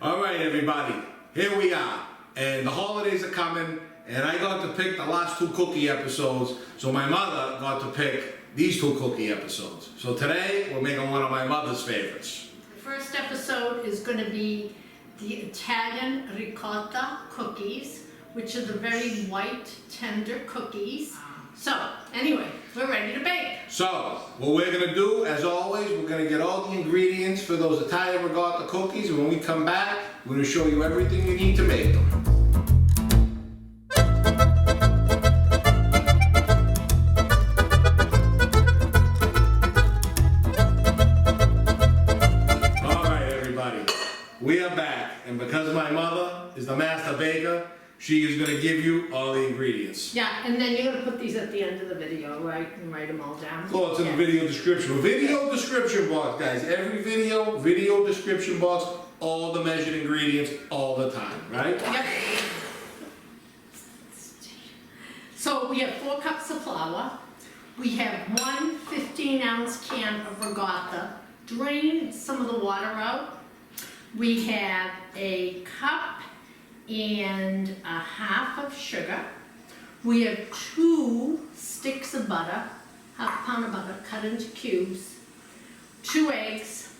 All right, everybody, here we are, and the holidays are coming, and I got to pick the last two cookie episodes, so my mother got to pick these two cookie episodes. So today, we're making one of my mother's favorites. The first episode is going to be the Italian ricotta cookies, which are the very white, tender cookies. So, anyway, we're ready to bake. So, what we're going to do, as always, we're going to get all the ingredients for those Italian ricotta cookies, and when we come back, we're going to show you everything you need to make them. Alright, everybody, we are back, and because my mother is the master baker, she is going to give you all the ingredients. Yeah, and then you're going to put these at the end of the video, right? And write them all down. Oh, it's in the video description. Video description box, guys. Every video description box, all the measured ingredients, all the time, right? Yep. So we have 4 cups of flour. We have one 15-ounce can of ricotta. Drain some of the water out. We have a cup and a half of sugar. We have 2 sticks of butter, half a pound of butter cut into cubes, 2 eggs,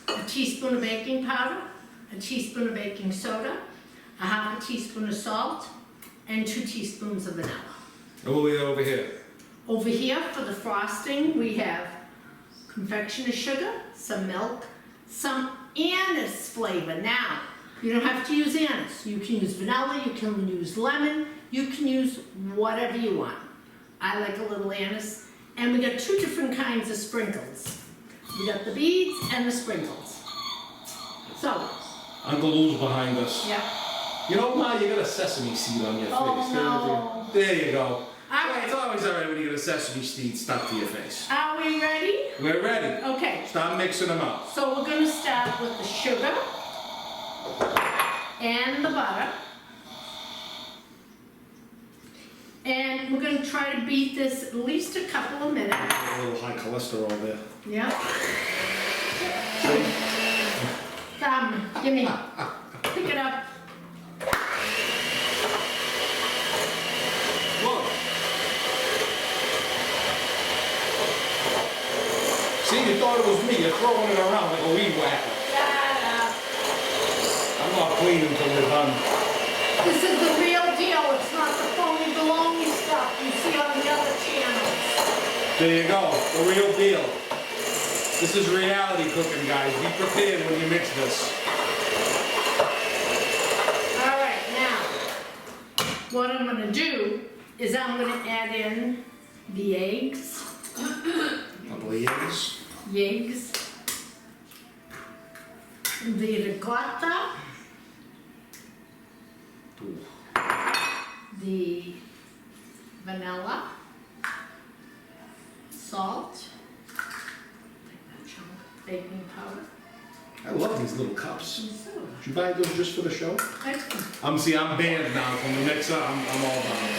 a teaspoon of baking powder, a teaspoon of baking soda, a half a teaspoon of salt, and 2 teaspoons of vanilla. And what we got over here? Over here for the frosting, we have confection of sugar, some milk, some anise flavor. Now, you don't have to use anise. You can use vanilla, you can use lemon, you can use whatever you want. I like a little anise. And we got 2 different kinds of sprinkles. We got the beads and the sprinkles. So. Uncle Lou's behind us. Yeah. You know, Ma, you got a sesame seed on your face. Oh, no. There you go. All right. It's always all right when you get a sesame seed stuck to your face. Are we ready? We're ready. Okay. Start mixing them up. So we're going to start with the sugar and the butter. And we're going to try to beat this at least a couple of minutes. A little high cholesterol there. Yeah. Thumb, give me. Pick it up. Look. See, you thought it was me. You're throwing it around like a weed whacker. Shut up. I'm not clean until we're done. This is the real deal. It's not the phony baloney stuff you see on the other channels. There you go. The real deal. This is reality cooking, guys. Be prepared when you mix this. All right, now, what I'm going to do is I'm going to add in the eggs. Couple of eggs. The ricotta. Ooh. The vanilla. Salt. Baking powder. I love these little cups. And soda. Did you buy those just for the show? I'm banned now from the mixer. I'm all done.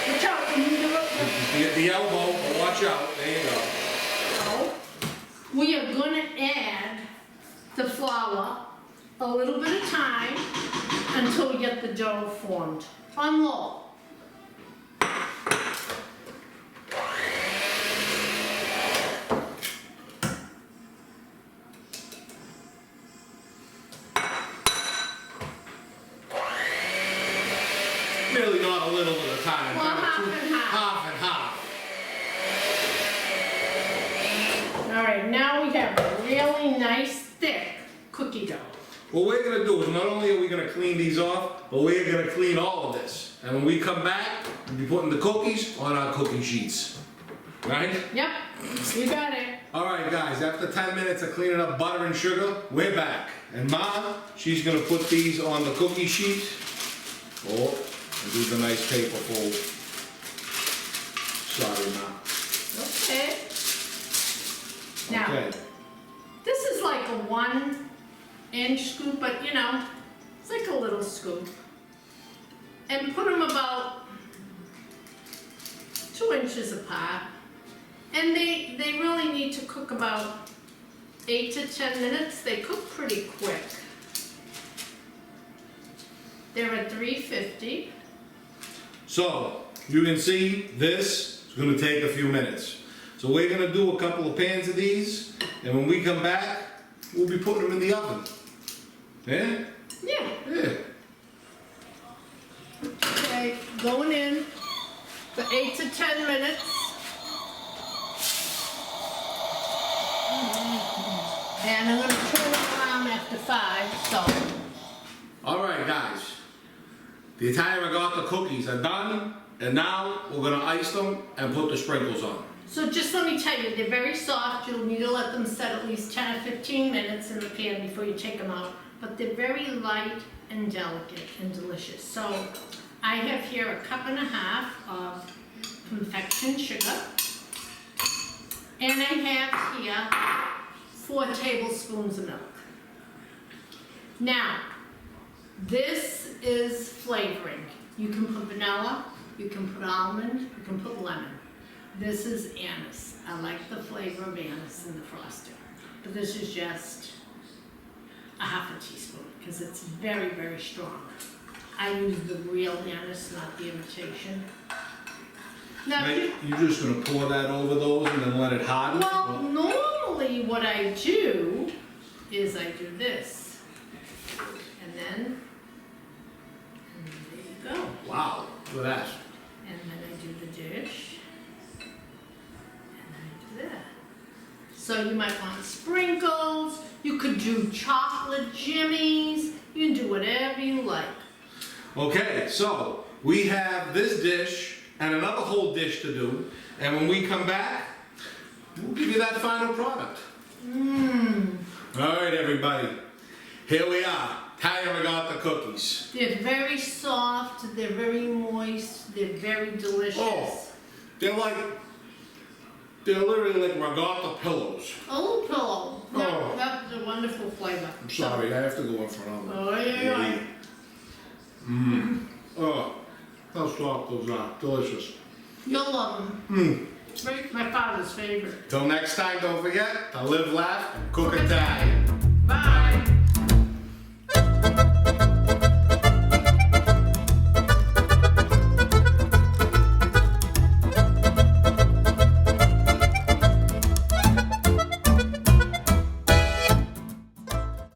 Watch out when you do it. The elbow, but watch out. There you go. Now, we are going to add the flour a little bit of time until we get the dough formed on low. Really not a little at a time. Well, half and half. Half and half. All right, now we have a really nice thick cookie dough. What we're going to do is not only are we going to clean these off, but we're going to clean all of this. And when we come back, we'll be putting the cookies on our cookie sheets. Right? Yep, you got it. All right, guys, after 10 minutes of cleaning up butter and sugar, we're back. And Ma, she's going to put these on the cookie sheet. Oh, and do the nice paper fold. Sorry, Ma. Okay. Now, Okay. this is like a 1-inch scoop, but you know, it's like a little scoop. And put them about 2 inches apart. And they really need to cook about 8 to 10 minutes. They cook pretty quick. They're at $3.50. So, you can see this is gonna take a few minutes. So we're gonna do a couple of pans of these, and when we come back, we'll be putting them in the oven. Yeah? Yeah. Yeah. Okay, going in for 8 to 10 minutes. And I'm gonna turn it around after 5, so. Alright guys, the Italian Ricotta cookies are done, and now we're gonna ice them and put the sprinkles on. So just let me tell you, they're very soft. You'll need to let them set at least 10 or 15 minutes in the pan before you take them out. But they're very light and delicate and delicious. So I have here a 1.5 cups of confection sugar. And I have here 4 tablespoons of milk. Now, this is flavoring. You can put vanilla, you can put almond, you can put lemon. This is anise. I like the flavor of anise in the frosting. But this is just a 1/2 teaspoon because it's very, very strong. I use the real anise, not the imitation. Now, You're just gonna pour that over those and then let it harden? well, normally what I do is I do this. And then there you go. Wow, look at that. And then I do the dish. And I do that. So you might want sprinkles. You could do chocolate jimmies. You can do whatever you like. Okay, so we have this dish and another whole dish to do, and when we come back, we'll give you that final product. Alright everybody, here we are, Italian Ricotta cookies. They're very soft, they're very moist, they're very delicious. Oh, they're literally like ricotta pillows. Oh, pillow. Oh. That's a wonderful flavor. I'm sorry, I have to go in front of them. Oh, yeah. Oh, how soft those are, delicious. You'll love them. It's my father's favorite. Till next time, don't forget to live, laugh, and cook Italian. Bye.